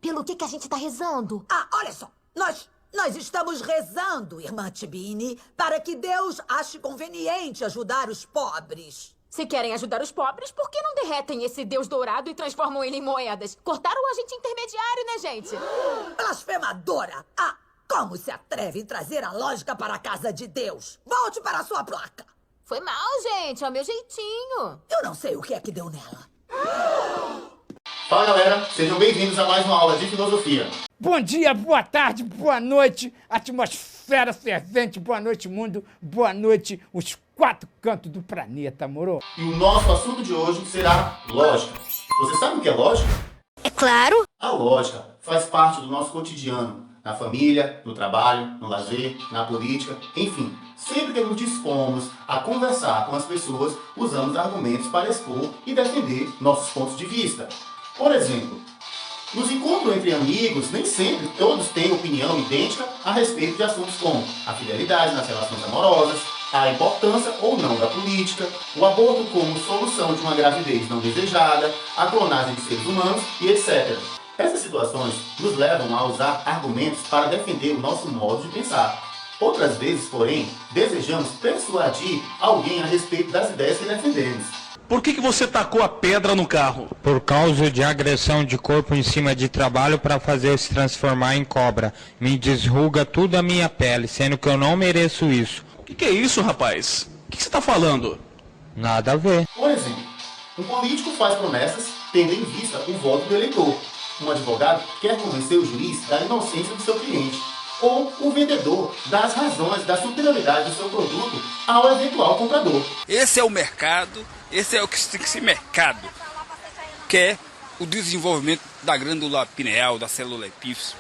Pelo que a gente tá rezando? Ah, olha só. Nós estamos rezando, irmã Tibine, para que Deus ache conveniente ajudar os pobres. Se querem ajudar os pobres, por que não derretem esse Deus dourado e transformam ele em moedas? Cortaram o agente intermediário, né, gente? Blasfemadora! Ah, como se atreve em trazer a lógica para a casa de Deus? Volte para a sua placa. Foi mal, gente. É o meu jeitinho. Eu não sei o que é que deu nela. Fala, galera. Sejam bem-vindos a mais uma aula de filosofia. Bom dia, boa tarde, boa noite, atmosfera fervente, boa noite, mundo, boa noite, os quatro cantos do planeta, moro? E o nosso assunto de hoje será lógica. Você sabe o que é lógica? É claro. A lógica faz parte do nosso cotidiano, na família, no trabalho, no lazer, na política, enfim. Sempre que nos dispomos a conversar com as pessoas, usamos argumentos para expor e defender nossos pontos de vista. Por exemplo, nos encontros entre amigos, nem sempre todos têm opinião idêntica a respeito de assuntos como a fidelidade nas relações amorosas, a importância ou não da política, o aborto como solução de uma gravidez não desejada, a clonagem de seres humanos e etc. Essas situações nos levam a usar argumentos para defender o nosso modo de pensar. Outras vezes, porém, desejamos persuadir alguém a respeito das ideias que defendemos. Por que você tacou a pedra no carro? Por causa de agressão de corpo em cima de trabalho para fazer eu se transformar em cobra. Me desruga tudo a minha pele, sendo que eu não mereço isso. O que é isso, rapaz? O que você está falando? Nada a ver. Por exemplo, um político faz promessas tendo em vista o voto do eleitor. Um advogado quer convencer o juiz da inocência do seu cliente. Ou o vendedor das razões da superioridade do seu produto ao eventual comprador. Esse é o mercado, esse é o que tem que ser mercado, que é o desenvolvimento da glândula pineal, da célula epífise,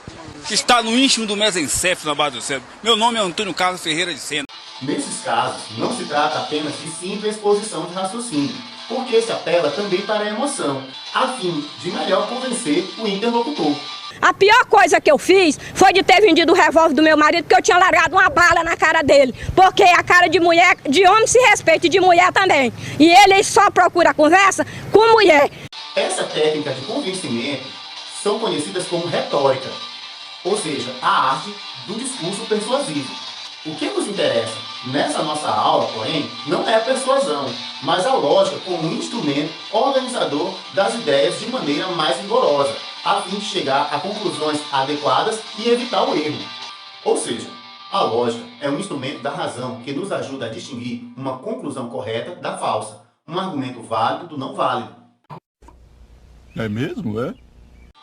que está no íntimo do mesencéfalo, na base do cérebro. Meu nome é Antônio Carlos Ferreira de Sena. Nesses casos, não se trata apenas de simples exposição de raciocínio, porque se apela também para a emoção, a fim de melhor convencer o interlocutor. A pior coisa que eu fiz foi de ter vendido o revólver do meu marido, porque eu tinha largado uma bala na cara dele. Porque a cara de mulher, de homem se respeita e de mulher também. E ele só procura conversa com mulher. Essa técnica de convencimento são conhecidas como retórica, ou seja, a arte do discurso persuasivo. O que nos interessa nessa nossa aula, porém, não é a persuasão, mas a lógica como um instrumento organizador das ideias de maneira mais rigorosa, a fim de chegar a conclusões adequadas e evitar o erro. Ou seja, a lógica é um instrumento da razão que nos ajuda a distinguir uma conclusão correta da falsa, um argumento válido do não válido. É mesmo, é?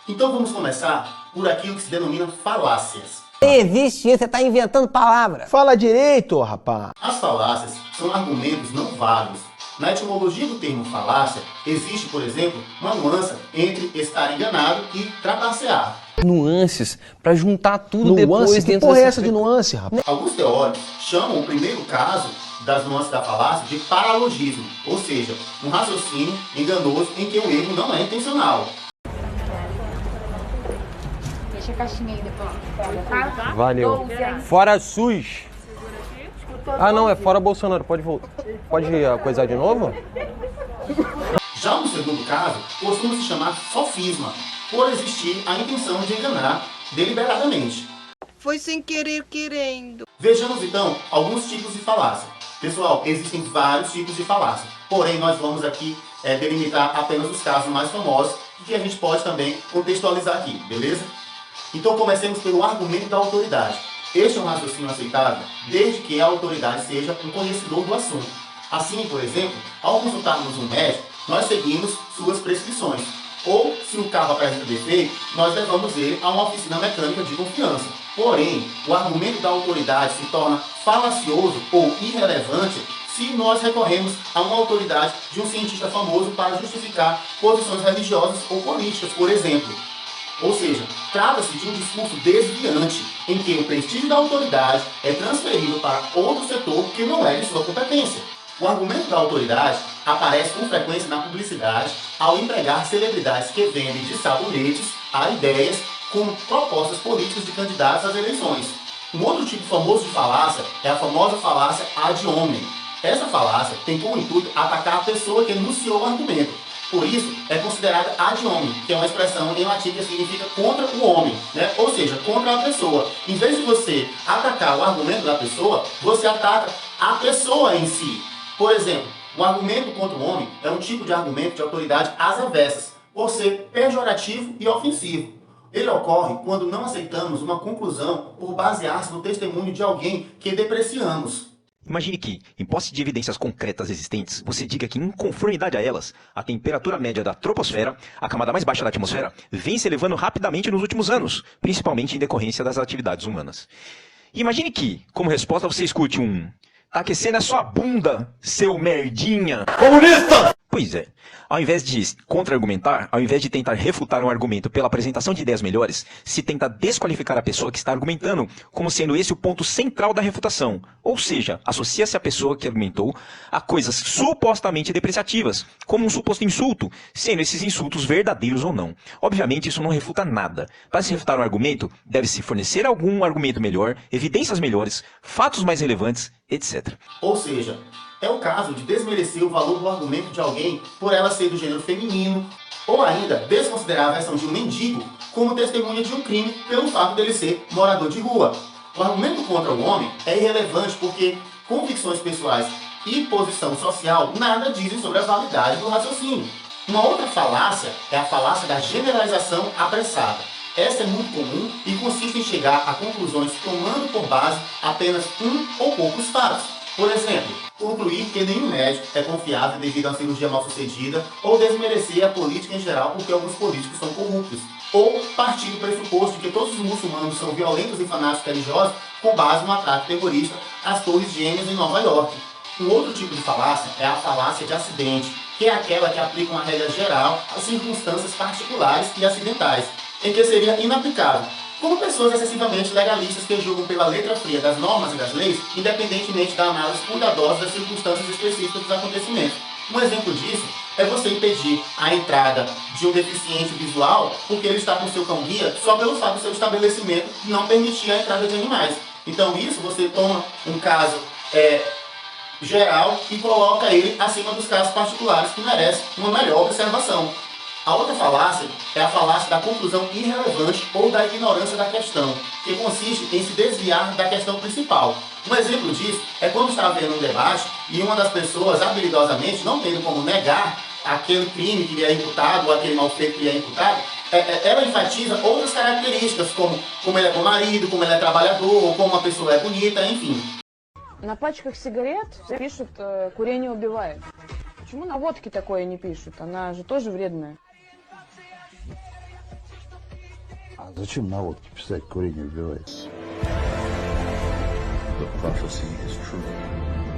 Então vamos começar por aquilo que se denomina falácias. Existe isso, você está inventando palavras. Fala direito, rapaz. As falácias são argumentos não válidos. Na etimologia do termo falácia, existe, por exemplo, uma nuance entre estar enganado e trapacear. Nuances, pra juntar tudo depois dentro dessa... Que porra é essa de nuance, rapaz? Alguns teóricos chamam o primeiro caso das nuances da falácia de paralogismo, ou seja, um raciocínio enganoso em que o erro não é intencional. Deixa a caixinha aí depois. Valeu. Fora SUS. Ah, não, é fora Bolsonaro. Pode voltar. Pode coisar de novo? Já no segundo caso, costuma se chamar sofisma, por existir a intenção de enganar deliberadamente. Foi sem querer querendo. Vejamos então alguns tipos de falácia. Pessoal, existem vários tipos de falácia, porém nós vamos aqui delimitar apenas os casos mais famosos e que a gente pode também contextualizar aqui, beleza? Então comecemos pelo argumento da autoridade. Este é um raciocínio aceitável desde que a autoridade seja um conhecedor do assunto. Assim, por exemplo, ao consultarmos um médico, nós seguimos suas prescrições. Ou, se o carro apresenta defeito, nós levamos ele a uma oficina mecânica de confiança. Porém, o argumento da autoridade se torna falacioso ou irrelevante se nós recorremos a uma autoridade de um cientista famoso para justificar posições religiosas ou políticas, por exemplo. Ou seja, trata-se de um discurso desviante, em que o prestígio da autoridade é transferido para outro setor que não é de sua competência. O argumento da autoridade aparece com frequência na publicidade ao empregar celebridades que vendem de sabonetes a ideias como propostas políticas de candidatos às eleições. Um outro tipo famoso de falácia é a famosa falácia ad hominem. Essa falácia tem como intuito atacar a pessoa que enunciou o argumento. Por isso, é considerada ad hominem, que é uma expressão em latim que significa contra o homem, né? Ou seja, contra a pessoa. Em vez de você atacar o argumento da pessoa, você ataca a pessoa em si. Por exemplo, o argumento contra o homem é um tipo de argumento de autoridade às avessas, por ser pejorativo e ofensivo. Ele ocorre quando não aceitamos uma conclusão por basear-se no testemunho de alguém que depreciamos. Imagine que, em posse de evidências concretas existentes, você diga que, em conformidade a elas, a temperatura média da troposfera, a camada mais baixa da atmosfera, vem se elevando rapidamente nos últimos anos, principalmente em decorrência das atividades humanas. Imagine que, como resposta, você escute um: "Tá aquecendo a sua bunda, seu merdinha comunista!" Pois é, ao invés de contra-argumentar, ao invés de tentar refutar um argumento pela apresentação de ideias melhores, se tenta desqualificar a pessoa que está argumentando, como sendo esse o ponto central da refutação. Ou seja, associa-se a pessoa que argumentou a coisas supostamente depreciativas, como um suposto insulto, sendo esses insultos verdadeiros ou não. Obviamente isso não refuta nada. Para se refutar um argumento, deve-se fornecer algum argumento melhor, evidências melhores, fatos mais relevantes, etc. Ou seja, é o caso de desmerecer o valor do argumento de alguém por ela ser do gênero feminino, ou ainda desconsiderar a versão de um mendigo como testemunha de um crime pelo fato dele ser morador de rua. O argumento contra o homem é irrelevante porque convicções pessoais e posição social nada dizem sobre a validade do raciocínio. Uma outra falácia é a falácia da generalização apressada. Essa é muito comum e consiste em chegar a conclusões tomando por base apenas um ou poucos fatos. Por exemplo, concluir que nenhum médico é confiável devido a uma cirurgia mal sucedida, ou desmerecer a política em geral porque alguns políticos são corruptos, ou partir do pressuposto de que todos os muçulmanos são violentos e fanáticos religiosos com base no ataque terrorista às Torres Gêmeas em Nova York. Um outro tipo de falácia é a falácia de acidente, que é aquela que aplica uma regra geral às circunstâncias particulares e acidentais, em que seria inaplicável, como pessoas excessivamente legalistas que julgam pela letra fria das normas e das leis, independentemente da análise cuidadosa das circunstâncias específicas dos acontecimentos. Um exemplo disso é você impedir a entrada de um deficiente visual porque ele está com seu cão-guia só pelo fato do seu estabelecimento não permitir a entrada de animais. Então isso você toma um caso geral e coloca ele acima dos casos particulares que merecem uma melhor observação. A outra falácia é a falácia da conclusão irrelevante ou da ignorância da questão, que consiste em se desviar da questão principal. Um exemplo disso é quando está havendo um debate e uma das pessoas, habilidosamente, não tendo como negar aquele crime que lhe é imputado ou aquele mal feito que lhe é imputado, ela enfatiza outras características, como ele é bom marido, como ele é trabalhador, ou como uma pessoa é bonita, enfim. На пачках сигарет пишут «курение убивает». Почему на водке такое не пишут? Она же тоже вредная. А зачем на водке писать «курение убивает»?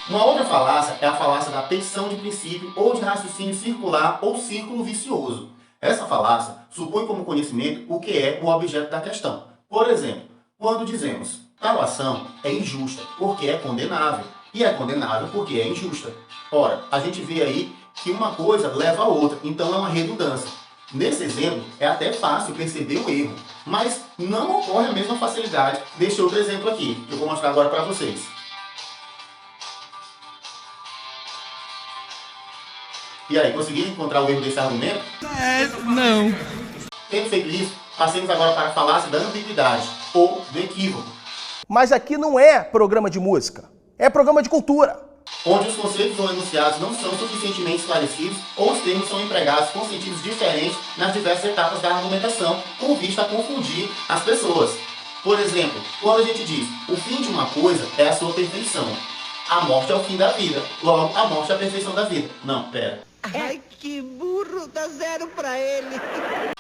Uma outra falácia é a falácia da petição de princípio ou de raciocínio circular ou círculo vicioso. Essa falácia supõe como conhecimento o que é o objeto da questão. Por exemplo, quando dizemos tal ação é injusta porque é condenável, e é condenável porque é injusta. Ora, a gente vê aí que uma coisa leva a outra, então é uma redundância. Nesse exemplo, é até fácil perceber o erro, mas não ocorre a mesma facilidade deste outro exemplo aqui, que eu vou mostrar agora para vocês. E aí, conseguiram encontrar o erro desse argumento? Não. Tendo feito isso, passemos agora para a falácia da ambiguidade, ou do equívoco. Mas aqui não é programa de música, é programa de cultura. Onde os conceitos ou enunciados não são suficientemente esclarecidos ou os termos são empregados com sentidos diferentes nas diversas etapas da argumentação, com vista a confundir as pessoas. Por exemplo, quando a gente diz o fim de uma coisa é a sua perfeição, a morte é o fim da vida, logo a morte é a perfeição da vida. Não, pera. Ai, que burro, dá 0 pra ele.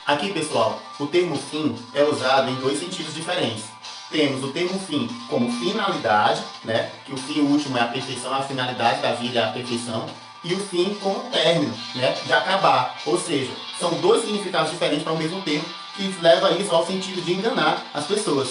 Aqui, pessoal, o termo fim é usado em dois sentidos diferentes. Temos o termo fim como finalidade, né? Que o fim último é a perfeição, a finalidade da vida é a perfeição. E o fim como término, né? De acabar. Ou seja, são dois significados diferentes para o mesmo termo que leva isso ao sentido de enganar as pessoas.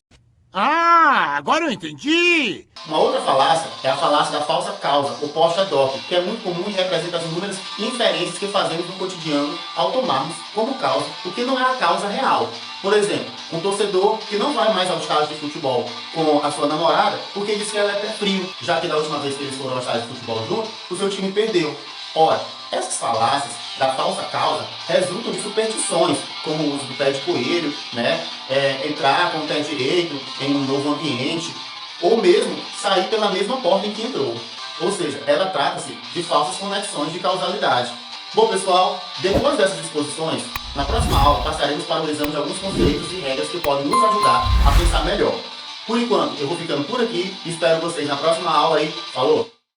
Ah, agora eu entendi! Uma outra falácia é a falácia da falsa causa, ou post ad hoc, que é muito comum e representa as inúmeras inferências que fazemos no cotidiano ao tomarmos como causa o que não é a causa real. Por exemplo, um torcedor que não vai mais ao estádio de futebol com a sua namorada porque diz que ela é pé frio, já que da última vez que eles foram ao estádio de futebol junto, o seu time perdeu. Ora, essas falácias da falsa causa resultam de superstições, como o uso do pé de coelho, né? Entrar com o pé direito em um novo ambiente, ou mesmo sair pela mesma porta em que entrou. Ou seja, ela trata-se de falsas conexões de causalidade. Bom, pessoal, depois dessas exposições, na próxima aula passaremos para o exame de alguns conceitos e regras que podem nos ajudar a pensar melhor. Por enquanto, eu vou ficando por aqui e espero vocês na próxima aula aí. Falou!